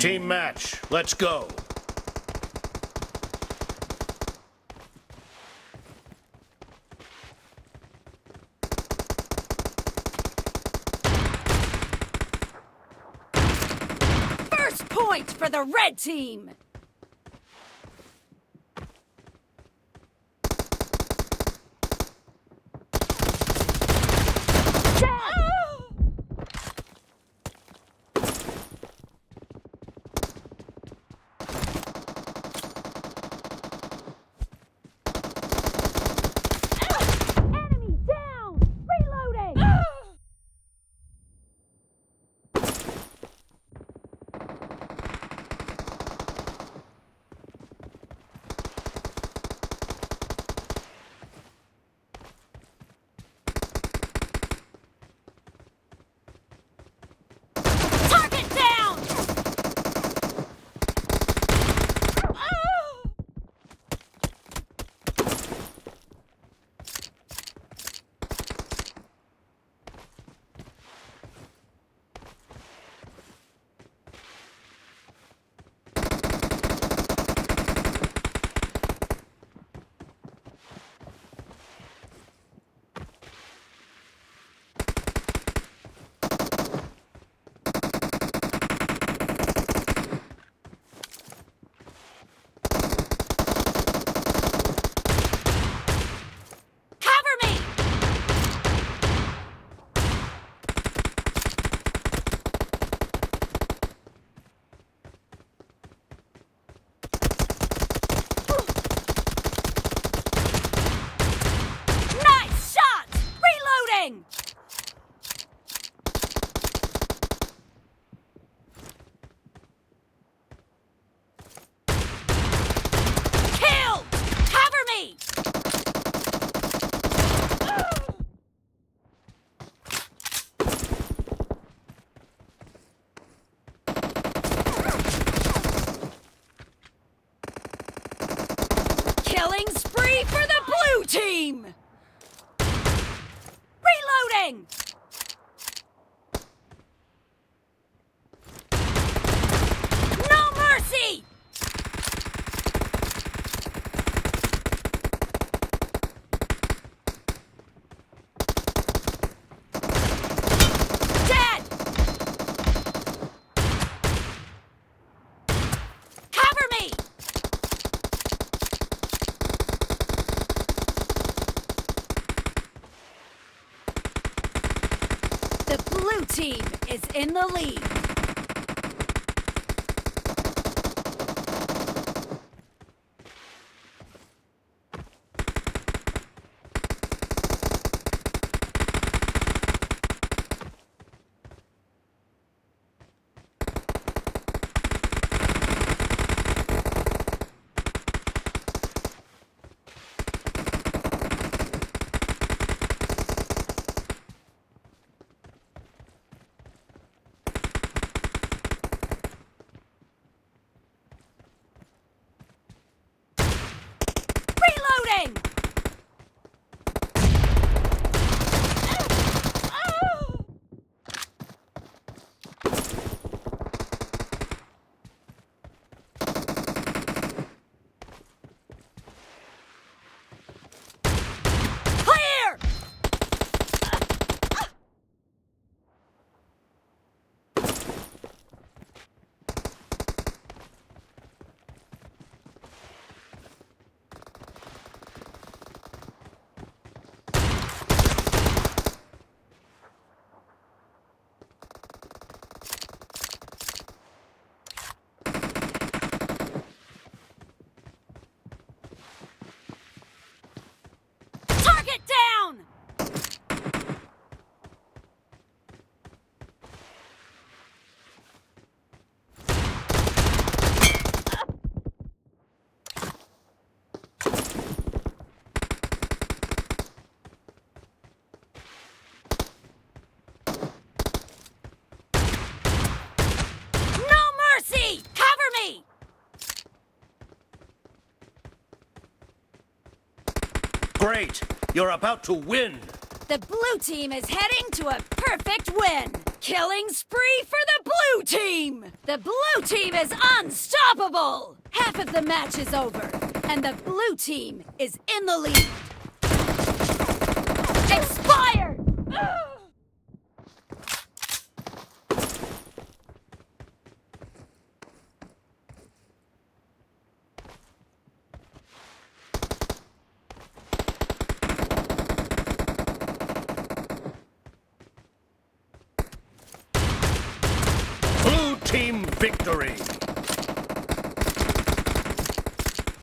Team match. Let's go. First point for the red team. Enemy down! Reloading! Target down! Cover me! Nice shot! Reloading! Killed! Cover me! Killing spree for the blue team! Reloading! No mercy! Dead! Cover me! The blue team is in the lead. Reloading! Clear! Target down! No mercy! Cover me! Great. You're about to win. The blue team is heading to a perfect win. Killing spree for the blue team! The blue team is unstoppable! Half of the match is over, and the blue team is in the lead. Expired! Blue team victory!